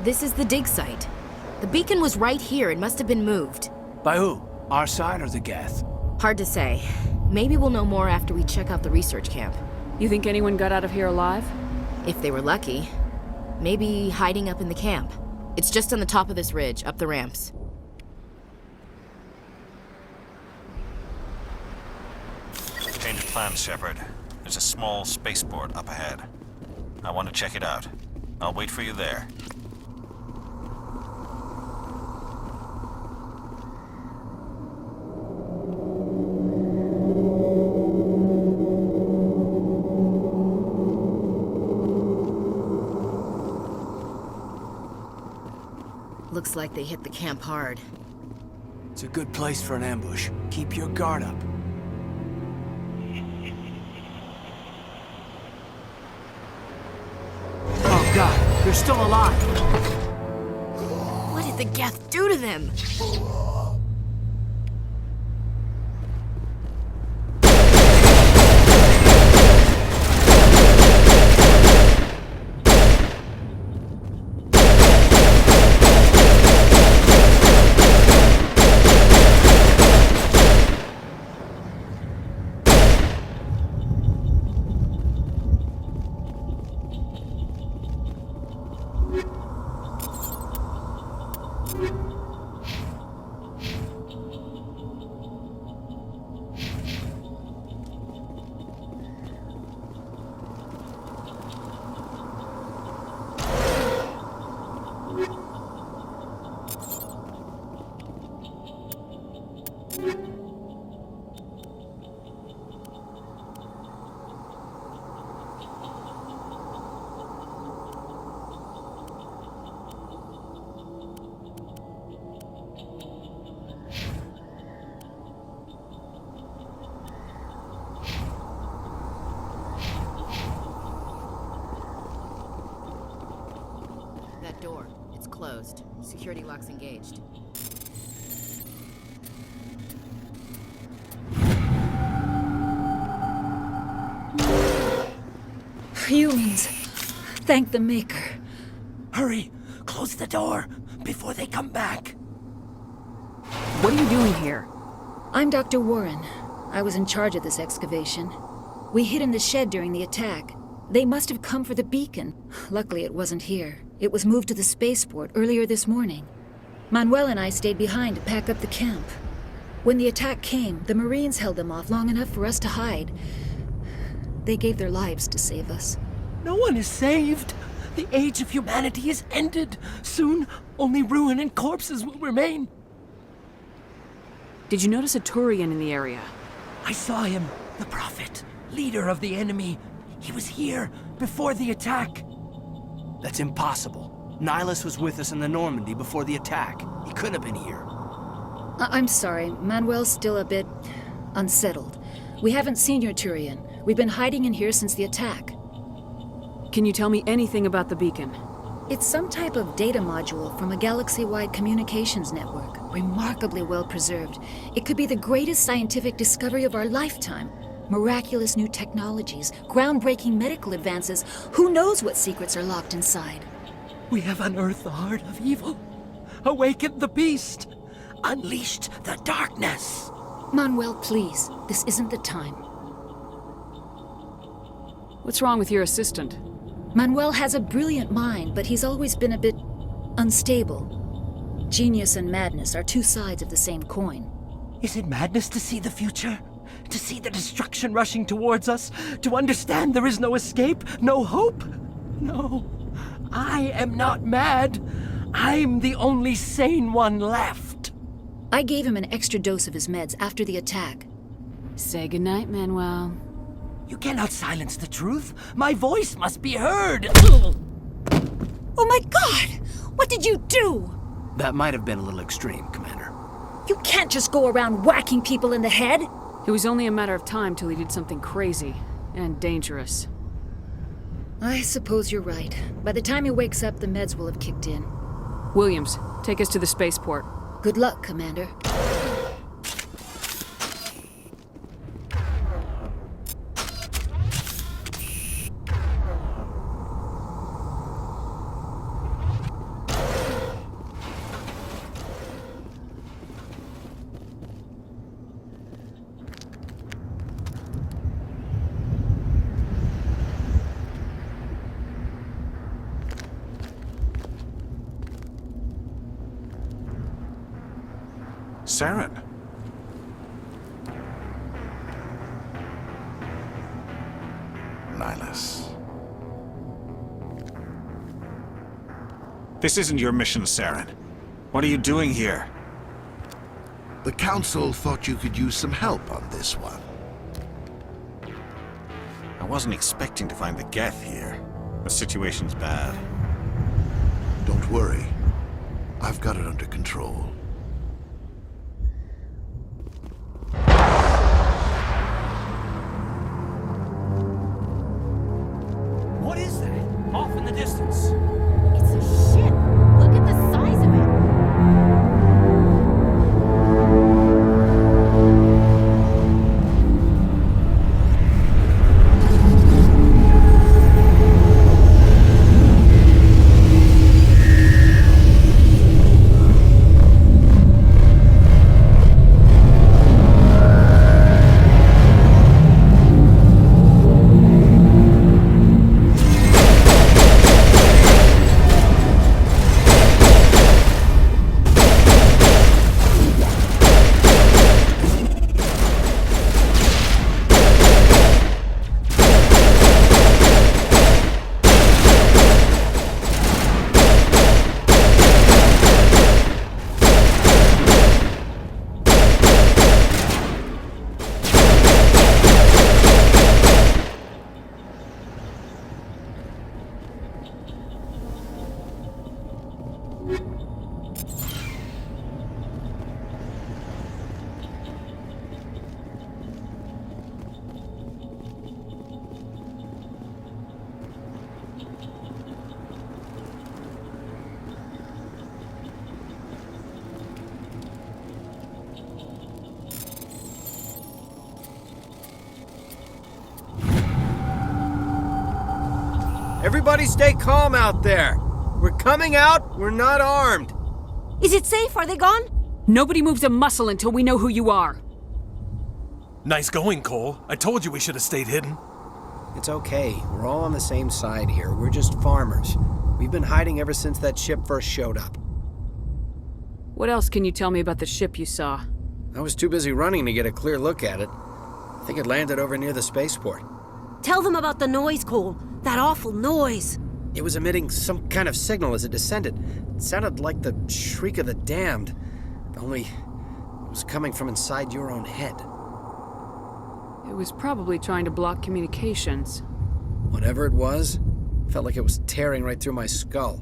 This is the dig site. The beacon was right here. It must have been moved. By who? Our side or the Geth? Hard to say. Maybe we'll know more after we check out the research camp. You think anyone got out of here alive? If they were lucky. Maybe hiding up in the camp. It's just on the top of this ridge, up the ramps. Change of plans, Shepard. There's a small spaceport up ahead. I want to check it out. I'll wait for you there. Looks like they hit the camp hard. It's a good place for an ambush. Keep your guard up. Oh god, they're still alive! What did the Geth do to them? That door, it's closed. Security lock's engaged. Humans, thank the Maker. Hurry! Close the door before they come back. What are you doing here? I'm Dr. Warren. I was in charge of this excavation. We hid in the shed during the attack. They must have come for the beacon. Luckily, it wasn't here. It was moved to the spaceport earlier this morning. Manuel and I stayed behind to pack up the camp. When the attack came, the Marines held them off long enough for us to hide. They gave their lives to save us. No one is saved. The age of humanity is ended. Soon, only ruin and corpses will remain. Did you notice a Turian in the area? I saw him, the Prophet, leader of the enemy. He was here before the attack. That's impossible. Nihilus was with us in the Normandy before the attack. He couldn't have been here. I'm sorry, Manuel's still a bit unsettled. We haven't seen your Turian. We've been hiding in here since the attack. Can you tell me anything about the beacon? It's some type of data module from a galaxy-wide communications network, remarkably well preserved. It could be the greatest scientific discovery of our lifetime. Miraculous new technologies, groundbreaking medical advances. Who knows what secrets are locked inside? We have unearthed the heart of evil, awakened the beast, unleashed the darkness. Manuel, please, this isn't the time. What's wrong with your assistant? Manuel has a brilliant mind, but he's always been a bit unstable. Genius and madness are two sides of the same coin. Is it madness to see the future? To see the destruction rushing towards us? To understand there is no escape? No hope? No. I am not mad. I'm the only sane one left. I gave him an extra dose of his meds after the attack. Say goodnight, Manuel. You cannot silence the truth. My voice must be heard. Oh my God! What did you do? That might have been a little extreme, Commander. You can't just go around whacking people in the head. It was only a matter of time till he did something crazy and dangerous. I suppose you're right. By the time he wakes up, the meds will have kicked in. Williams, take us to the spaceport. Good luck, Commander. Saren. Nihilus. This isn't your mission, Saren. What are you doing here? The Council thought you could use some help on this one. I wasn't expecting to find the Geth here. The situation's bad. Don't worry. I've got it under control. What is that? Off in the distance. It's a ship. Look at the size of it. Everybody stay calm out there. We're coming out. We're not armed. Is it safe? Are they gone? Nobody moves a muscle until we know who you are. Nice going, Cole. I told you we should have stayed hidden. It's okay. We're all on the same side here. We're just farmers. We've been hiding ever since that ship first showed up. What else can you tell me about the ship you saw? I was too busy running to get a clear look at it. I think it landed over near the spaceport. Tell them about the noise, Cole. That awful noise. It was emitting some kind of signal as it descended. It sounded like the shriek of the damned, only it was coming from inside your own head. It was probably trying to block communications. Whatever it was, felt like it was tearing right through my skull.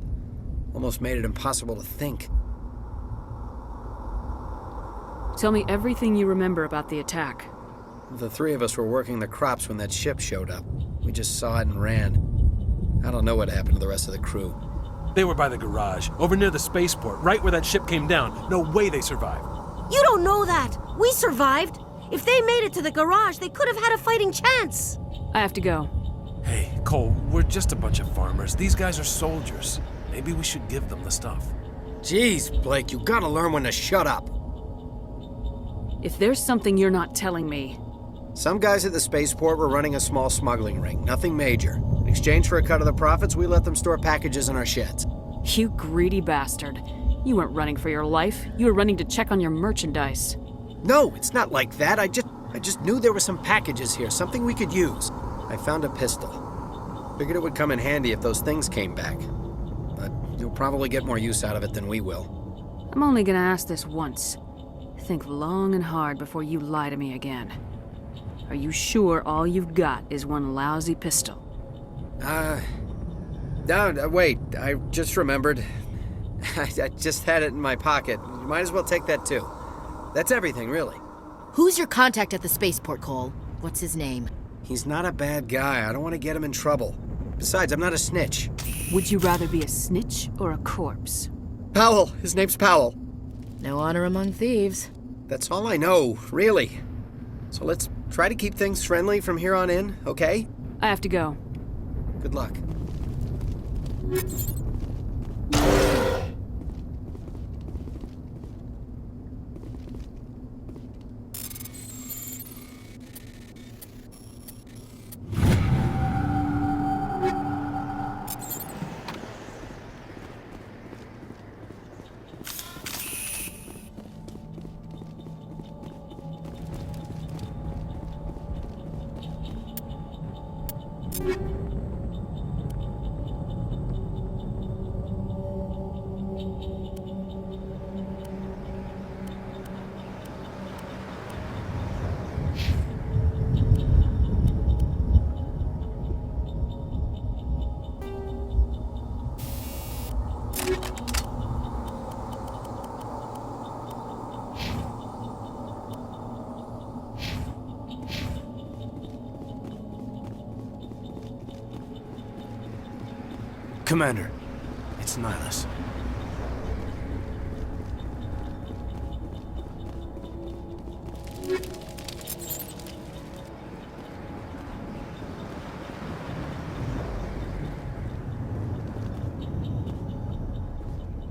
Almost made it impossible to think. Tell me everything you remember about the attack. The three of us were working the crops when that ship showed up. We just saw it and ran. I don't know what happened to the rest of the crew. They were by the garage, over near the spaceport, right where that ship came down. No way they survived. You don't know that. We survived. If they made it to the garage, they could have had a fighting chance. I have to go. Hey, Cole, we're just a bunch of farmers. These guys are soldiers. Maybe we should give them the stuff. Jeez, Blake, you gotta learn when to shut up. If there's something you're not telling me... Some guys at the spaceport were running a small smuggling ring, nothing major. In exchange for a cut of the profits, we let them store packages in our sheds. You greedy bastard. You weren't running for your life. You were running to check on your merchandise. No, it's not like that. I just knew there were some packages here, something we could use. I found a pistol. Figured it would come in handy if those things came back. But you'll probably get more use out of it than we will. I'm only gonna ask this once. Think long and hard before you lie to me again. Are you sure all you've got is one lousy pistol? No, wait. I just remembered. I just had it in my pocket. You might as well take that too. That's everything, really. Who's your contact at the spaceport, Cole? What's his name? He's not a bad guy. I don't want to get him in trouble. Besides, I'm not a snitch. Would you rather be a snitch or a corpse? Powell. His name's Powell. No honor among thieves. That's all I know, really. So let's try to keep things friendly from here on in, okay? I have to go. Good luck. Commander, it's Nihilus.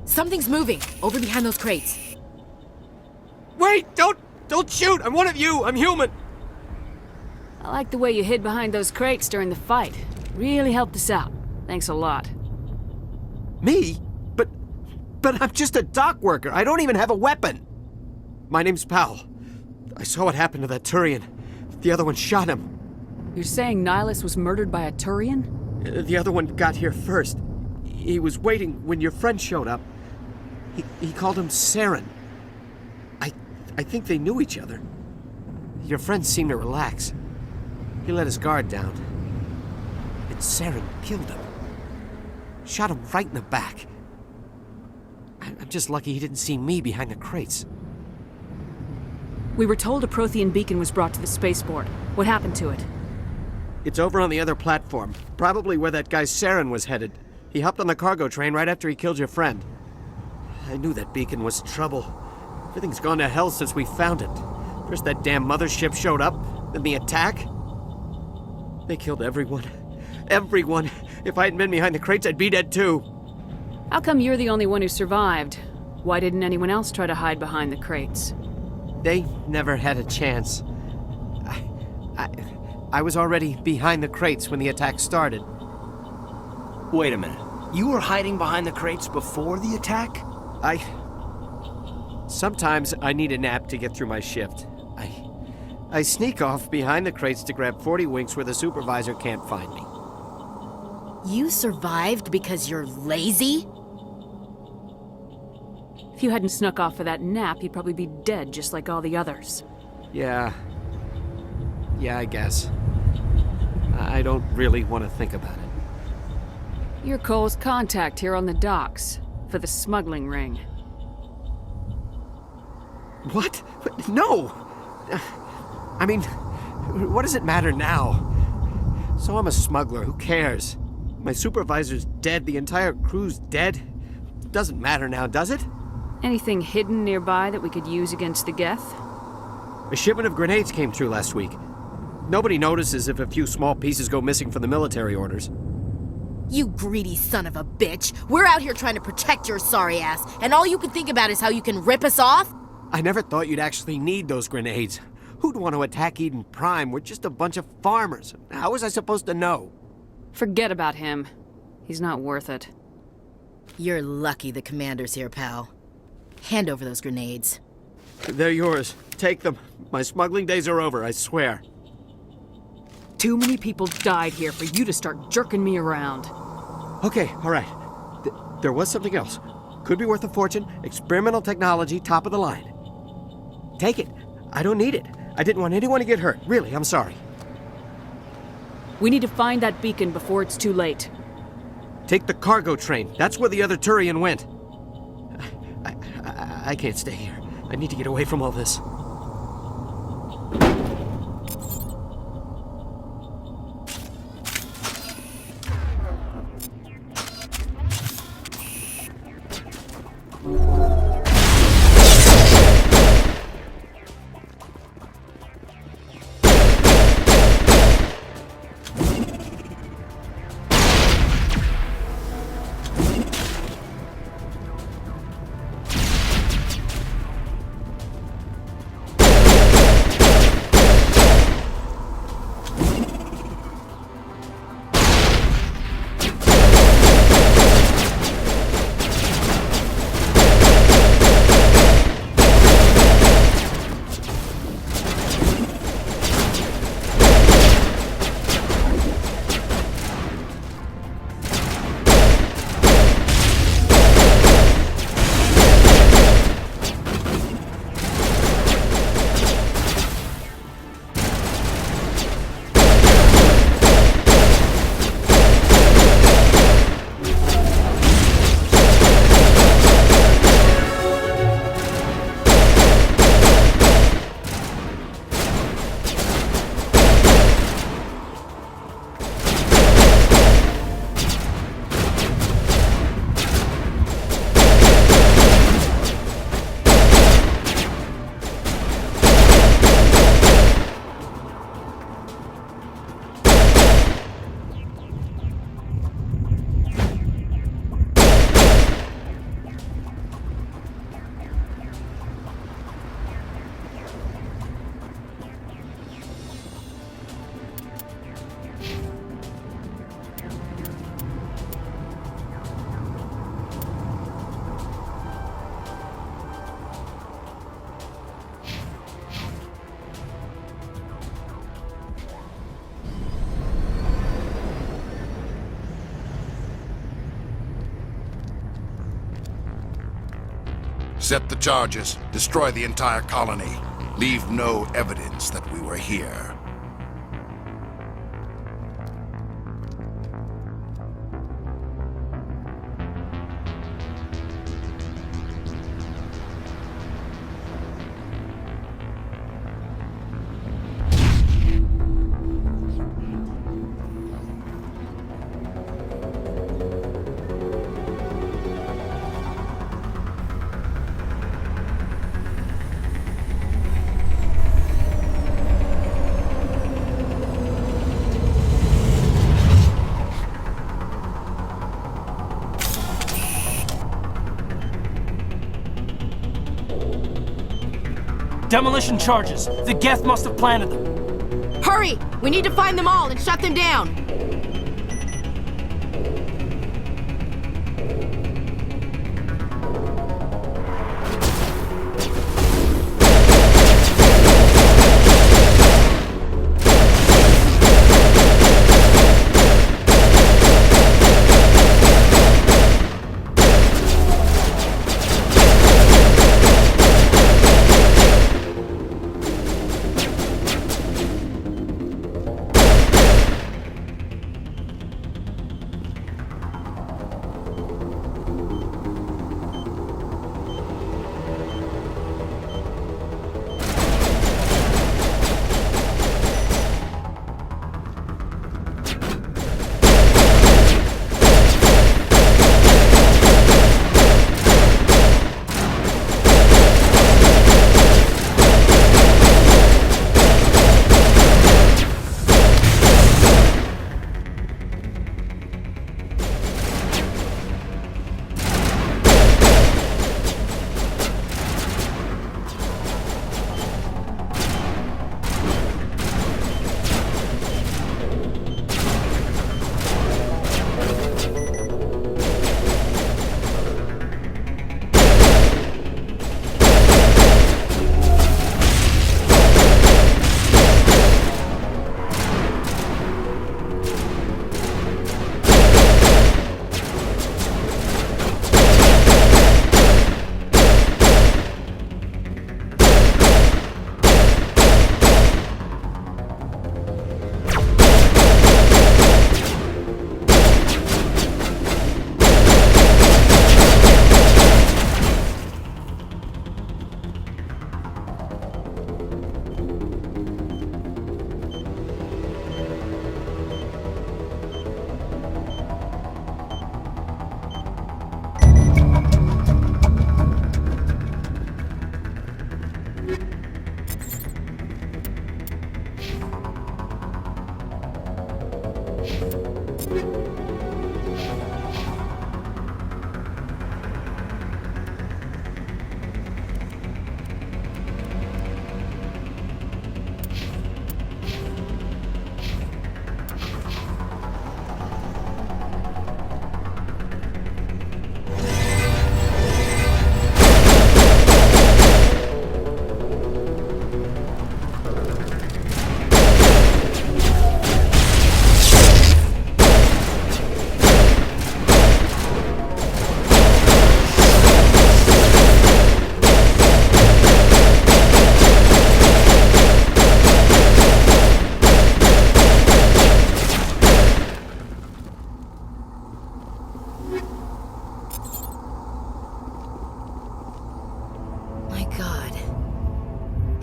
Something's moving over behind those crates. Wait! Don't shoot! I'm one of you! I'm human! I like the way you hid behind those crates during the fight. Really helped us out. Thanks a lot. Me? But I'm just a dock worker. I don't even have a weapon. My name's Powell. I saw what happened to that Turian. The other one shot him. You're saying Nihilus was murdered by a Turian? The other one got here first. He was waiting when your friend showed up. He called him Saren. I think they knew each other. Your friend seemed to relax. He let his guard down. And Saren killed him. Shot him right in the back. I'm just lucky he didn't see me behind the crates. We were told a Prothean beacon was brought to the spaceport. What happened to it? It's over on the other platform. Probably where that guy Saren was headed. He hopped on the cargo train right after he killed your friend. I knew that beacon was trouble. Everything's gone to hell since we found it. First that damn mothership showed up, then the attack. They killed everyone. Everyone. If I hadn't been behind the crates, I'd be dead too. How come you're the only one who survived? Why didn't anyone else try to hide behind the crates? They never had a chance. I was already behind the crates when the attack started. Wait a minute. You were hiding behind the crates before the attack? Sometimes I need a nap to get through my shift. I sneak off behind the crates to grab 40 winks where the supervisor can't find me. You survived because you're lazy? If you hadn't snuck off for that nap, you'd probably be dead just like all the others. Yeah, I guess. I don't really want to think about it. You're Cole's contact here on the docks, for the smuggling ring. What? No! I mean, what does it matter now? So I'm a smuggler, who cares? My supervisor's dead, the entire crew's dead. Doesn't matter now, does it? Anything hidden nearby that we could use against the Geth? A shipment of grenades came through last week. Nobody notices if a few small pieces go missing from the military orders. You greedy son of a bitch. We're out here trying to protect your sorry ass, and all you can think about is how you can rip us off? I never thought you'd actually need those grenades. Who'd want to attack Eden Prime? We're just a bunch of farmers. How was I supposed to know? Forget about him. He's not worth it. You're lucky the commander's here, pal. Hand over those grenades. They're yours. Take them. My smuggling days are over, I swear. Too many people died here for you to start jerking me around. Okay, all right. There was something else. Could be worth a fortune. Experimental technology, top of the line. Take it. I don't need it. I didn't want anyone to get hurt. Really, I'm sorry. We need to find that beacon before it's too late. Take the cargo train. That's where the other Turian went. I can't stay here. I need to get away from all this. Set the charges. Destroy the entire colony. Leave no evidence that we were here. Demolition charges. The Geth must have planted them. Hurry! We need to find them all and shut them down!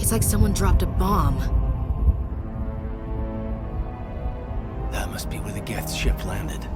It's like someone dropped a bomb. That must be where the Geth ship landed.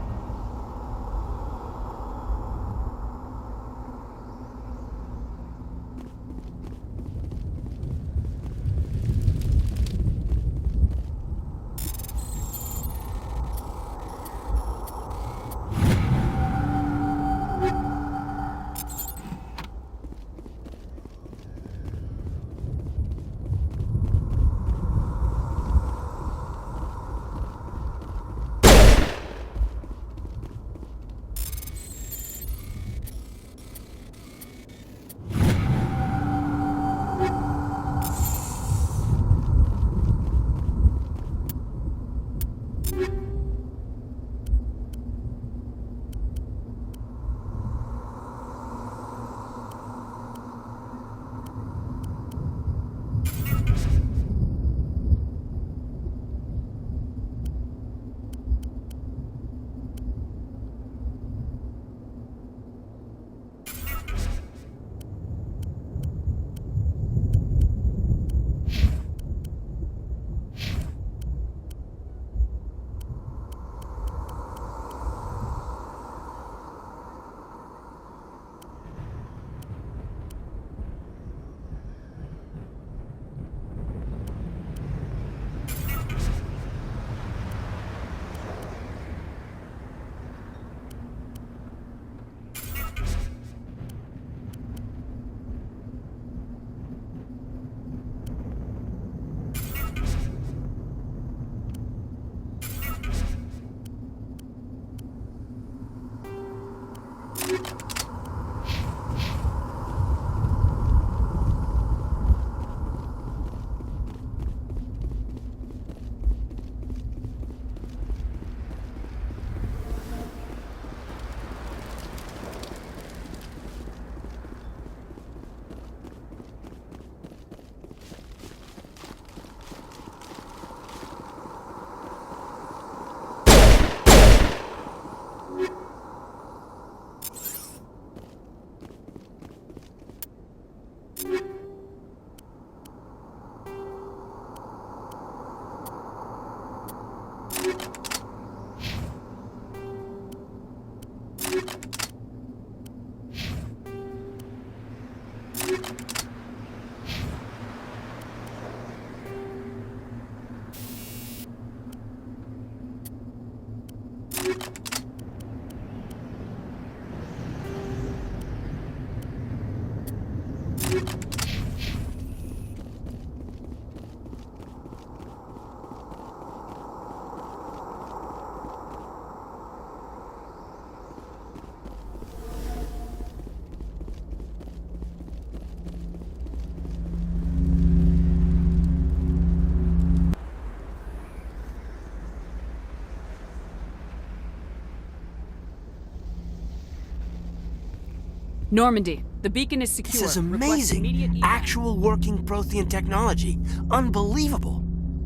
Normandy, the beacon is secure. This is Request amazing. immediate evac. Actual working Prothean technology. Unbelievable.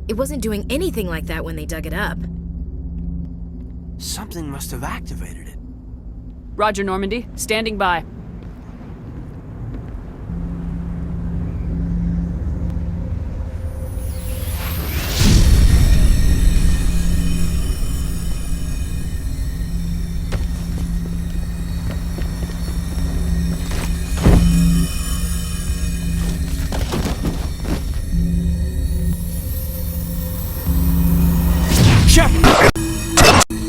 It wasn't doing anything like that when they dug it up. Something must have activated it. Roger, Normandy. Standing by.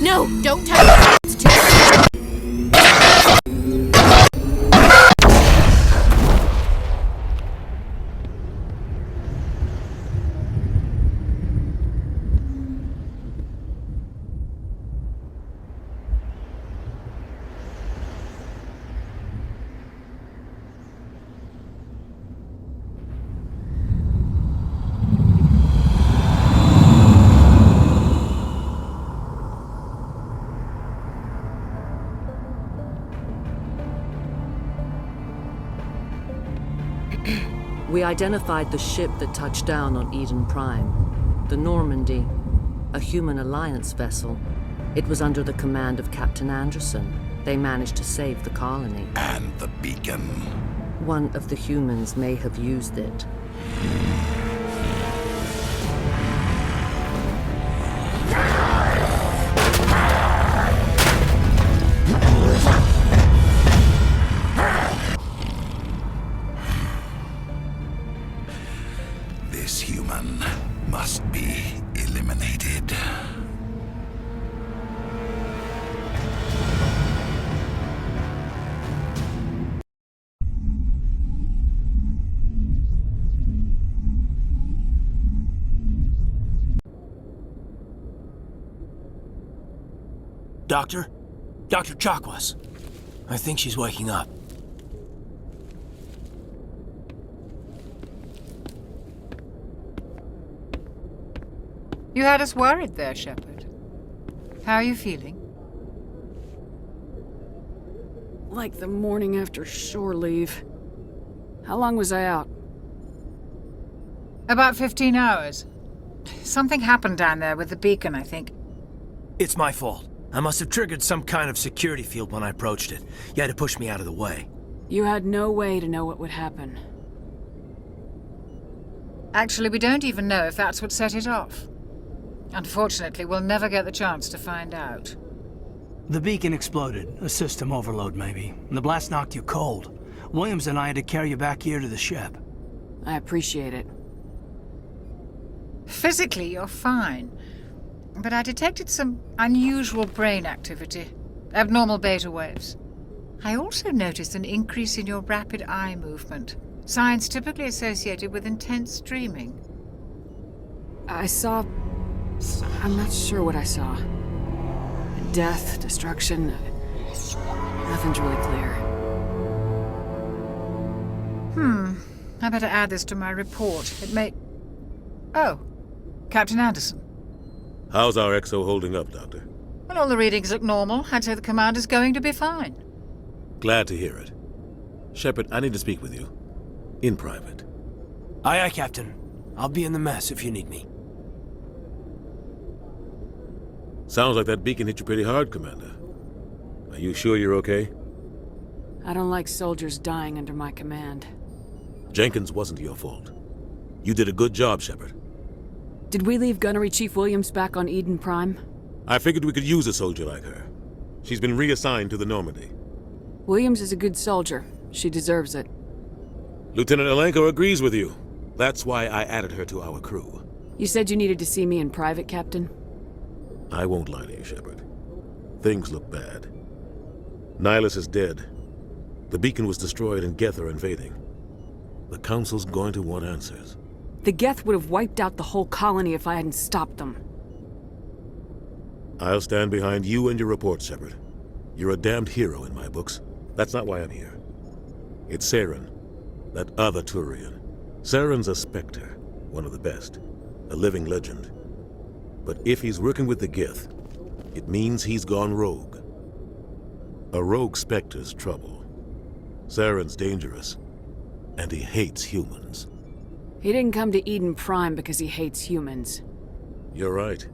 No, don't touch it. It's too... We identified the ship that touched down on Eden Prime, the Normandy, a human alliance vessel. It was under the command of Captain Anderson. They managed to save the colony. And the beacon. One of the humans may have used it. This human must be eliminated. Doctor? Dr. Chakwas. I think she's waking up. You had us worried there, Shepard. How are you feeling? Like the morning after shore leave. How long was I out? About 15 hours. Something happened down there with the beacon, I think. It's my fault. I must have triggered some kind of security field when I approached it. You had to push me out of the way. You had no way to know what would happen. Actually, we don't even know if that's what set it off. Unfortunately, we'll never get the chance to find out. The beacon exploded. A system overload, maybe. And the blast knocked you cold. Williams and I had to carry you back here to the ship. I appreciate it. Physically, you're fine. But I detected some unusual brain activity. Abnormal beta waves. I also noticed an increase in your rapid eye movement. Signs typically associated with intense dreaming. I saw... I'm not sure what I saw. Death, destruction... Nothing's really clear. I better add this to my report. It may... Oh, Captain Anderson. How's our XO holding up, Doctor? Well, all the readings look normal. I'd say the commander's going to be fine. Glad to hear it. Shepard, I need to speak with you. In private. Aye, aye, Captain. I'll be in the mess if you need me. Sounds like that beacon hit you pretty hard, Commander. Are you sure you're okay? I don't like soldiers dying under my command. Jenkins wasn't your fault. You did a good job, Shepard. Did we leave Gunnery Chief Williams back on Eden Prime? I figured we could use a soldier like her. She's been reassigned to the Normandy. Williams is a good soldier. She deserves it. Lieutenant Alenko agrees with you. That's why I added her to our crew. You said you needed to see me in private, Captain? I won't lie to you, Shepard. Things look bad. Nihilus is dead. The beacon was destroyed and Geth are invading. The Council's going to want answers. The Geth would have wiped out the whole colony if I hadn't stopped them. I'll stand behind you and your report, Shepard. You're a damned hero in my books. That's not why I'm here. It's Saren, that other Turian. Saren's a Spectre, one of the best, a living legend. But if he's working with the Geth, it means he's gone rogue. A rogue Spectre's trouble. Saren's dangerous, and he hates humans. He didn't come to Eden Prime because he hates humans. You're right.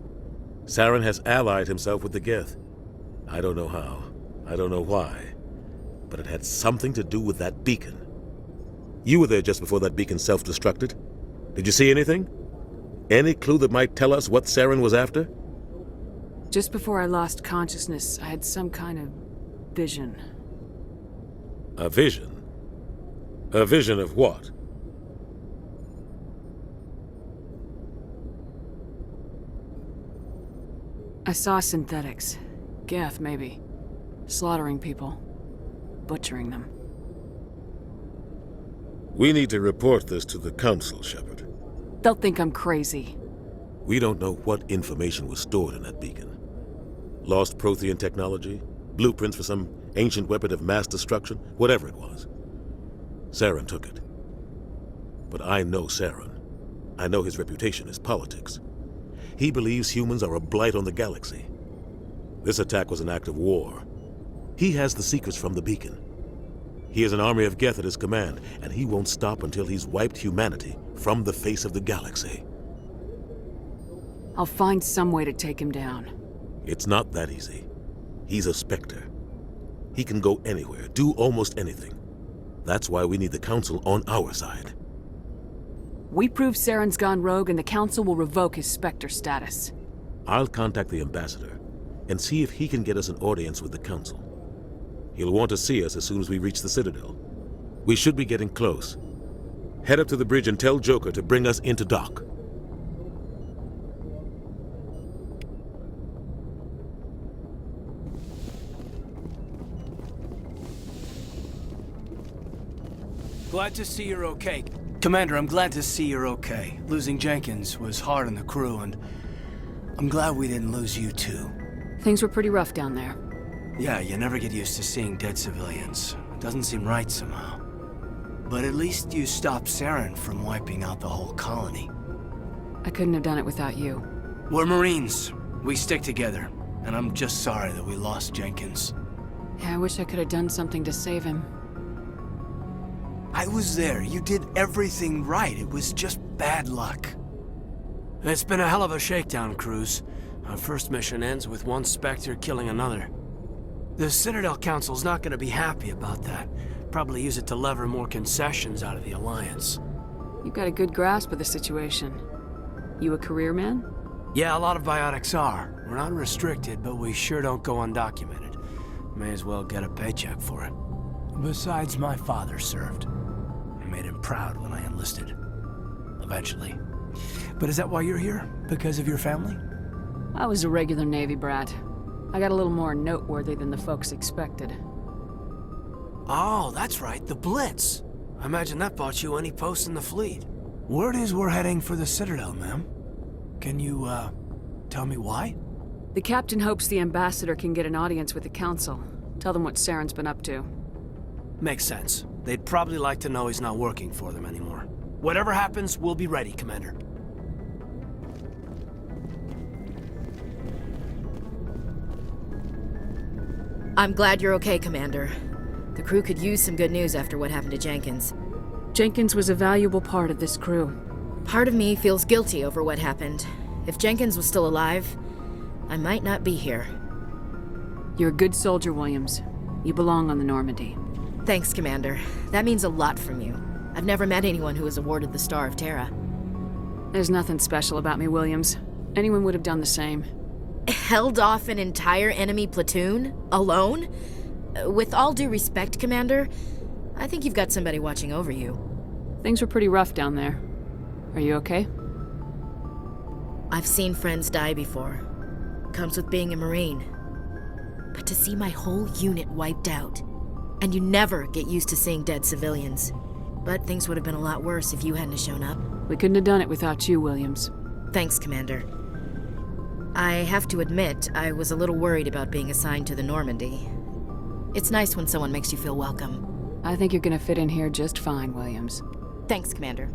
Saren has allied himself with the Geth. I don't know how. I don't know why. But it had something to do with that beacon. You were there just before that beacon self-destructed. Did you see anything? Any clue that might tell us what Saren was after? Just before I lost consciousness, I had some kind of vision. A vision? A vision of what? I saw synthetics. Geth, maybe. Slaughtering people. Butchering them. We need to report this to the Council, Shepard. They'll think I'm crazy. We don't know what information was stored in that beacon. Lost Prothean technology? Blueprints for some ancient weapon of mass destruction? Whatever it was. Saren took it. But I know Saren. I know his reputation is politics. He believes humans are a blight on the galaxy. This attack was an act of war. He has the secrets from the beacon. He has an army of Geth at his command, and he won't stop until he's wiped humanity from the face of the galaxy. I'll find some way to take him down. It's not that easy. He's a Spectre. He can go anywhere, do almost anything. That's why we need the Council on our side. We prove Saren's gone rogue and the Council will revoke his Spectre status. I'll contact the Ambassador and see if he can get us an audience with the Council. He'll want to see us as soon as we reach the Citadel. We should be getting close. Head up to the bridge and tell Joker to bring us into dock. Glad to see you're okay. Commander, I'm glad to see you're okay. Losing Jenkins was hard on the crew, and I'm glad we didn't lose you too. Things were pretty rough down there. Yeah, you never get used to seeing dead civilians. It doesn't seem right somehow. But at least you stopped Saren from wiping out the whole colony. I couldn't have done it without you. We're Marines. We stick together. And I'm just sorry that we lost Jenkins. Yeah, I wish I could have done something to save him. I was there. You did everything right. It was just bad luck. It's been a hell of a shakedown, Cruz. Our first mission ends with one Spectre killing another. The Citadel Council's not gonna be happy about that. Probably use it to lever more concessions out of the Alliance. You've got a good grasp of the situation. You a career man? Yeah, a lot of biotics are. We're not restricted, but we sure don't go undocumented. May as well get a paycheck for it. Besides, my father served. I made him proud when I enlisted. Eventually. But is that why you're here? Because of your family? I was a regular Navy brat. I got a little more noteworthy than the folks expected. Oh, that's right, the Blitz. I imagine that bought you any post in the fleet. Word is we're heading for the Citadel, ma'am. Can you, tell me why? The captain hopes the Ambassador can get an audience with the Council. Tell them what Saren's been up to. Makes sense. They'd probably like to know he's not working for them anymore. Whatever happens, we'll be ready, Commander. I'm glad you're okay, Commander. The crew could use some good news after what happened to Jenkins. Jenkins was a valuable part of this crew. Part of me feels guilty over what happened. If Jenkins was still alive, I might not be here. You're a good soldier, Williams. You belong on the Normandy. Thanks, Commander. That means a lot from you. I've never met anyone who was awarded the Star of Terra. There's nothing special about me, Williams. Anyone would have done the same. Held off an entire enemy platoon? Alone? With all due respect, Commander, I think you've got somebody watching over you. Things were pretty rough down there. Are you okay? I've seen friends die before. Comes with being a Marine. to see my whole unit wiped out. And you never get used to seeing dead civilians. But things would have been a lot worse if you hadn't shown up. We couldn't have done it without you, Williams. Thanks, Commander. I have to admit, I was a little worried about being assigned to the Normandy. It's nice when someone makes you feel welcome. I think you're gonna fit in here just fine, Williams. Thanks, Commander.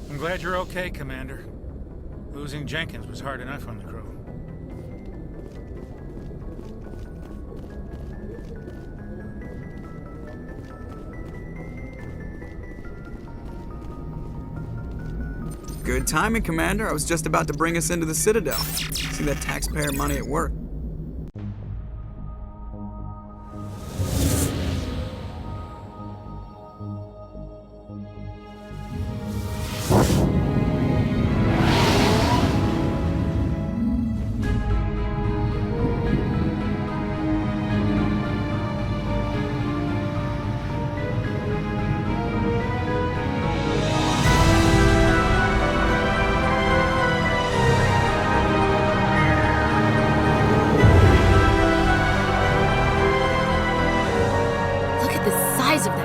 I'm glad you're okay, Commander. Losing Jenkins was hard enough on the crew. Good timing, Commander. I was just about to bring us into the Citadel. See that taxpayer money at work.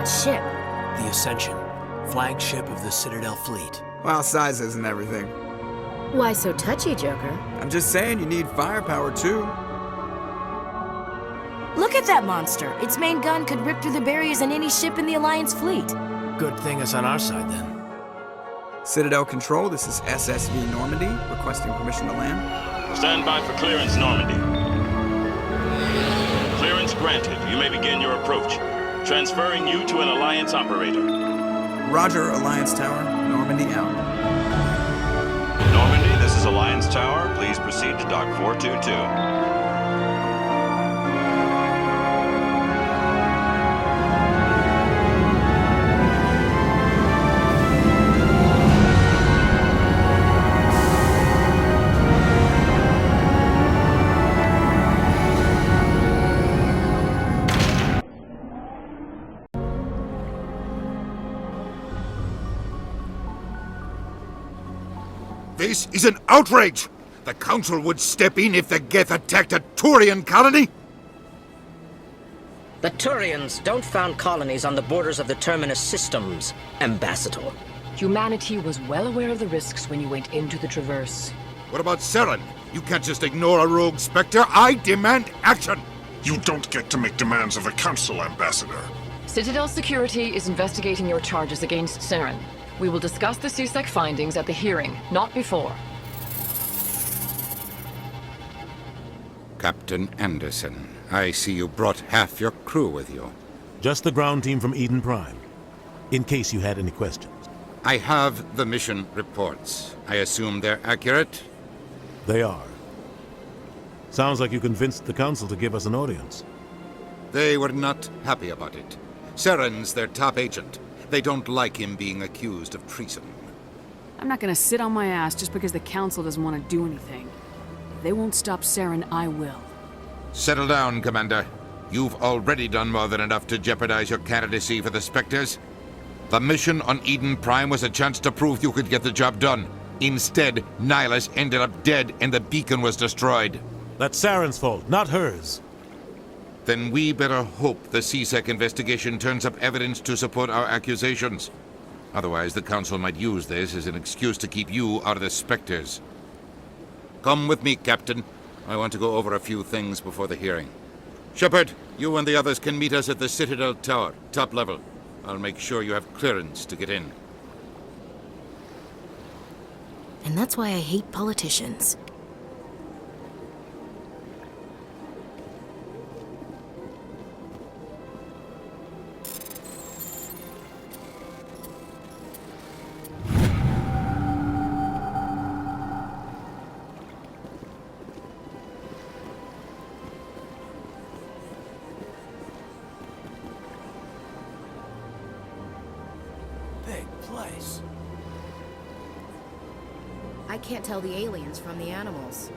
Ship. The Ascension, flagship of the Citadel fleet. Well, size isn't everything. Why so touchy, Joker? I'm just saying you need firepower, too. Look at that monster. Its main gun could rip through the barriers in any ship in the Alliance fleet. Good thing it's on our side, then. Citadel Control, this is SSV Normandy, requesting permission to land. Stand by for clearance, Normandy. Clearance granted. You may begin your approach. Transferring you to an Alliance operator. Roger, Alliance Tower. Normandy out. Normandy, this is Alliance Tower. Please proceed to Dock 422. This is an outrage! The Council would step in if the Geth attacked a Turian colony? The Turians don't found colonies on the borders of the Terminus systems, Ambassador. Humanity was well aware of the risks when you went into the Traverse. What about Saren? You can't just ignore a rogue Spectre. I demand action! You don't get to make demands of the Council, Ambassador. Citadel Security is investigating your charges against Saren. We will discuss the CSEC findings at the hearing, not before. Captain Anderson, I see you brought half your crew with you. Just the ground team from Eden Prime, in case you had any questions. I have the mission reports. I assume they're accurate? They are. Sounds like you convinced the Council to give us an audience. They were not happy about it. Saren's their top agent. They don't like him being accused of treason. I'm not gonna sit on my ass just because the Council doesn't want to do anything. If they won't stop Saren, I will. Settle down, Commander. You've already done more than enough to jeopardize your candidacy for the Spectres. The mission on Eden Prime was a chance to prove you could get the job done. Instead, Nihilus ended up dead and the beacon was destroyed. That's Saren's fault, not hers. Then we better hope the CSEC investigation turns up evidence to support our accusations. Otherwise, the Council might use this as an excuse to keep you out of the Spectres. Come with me, Captain. I want to go over a few things before the hearing. Shepard, you and the others can meet us at the Citadel Tower, top level. I'll make sure you have clearance to get in. And that's why I hate politicians. I can't tell the aliens from the animals.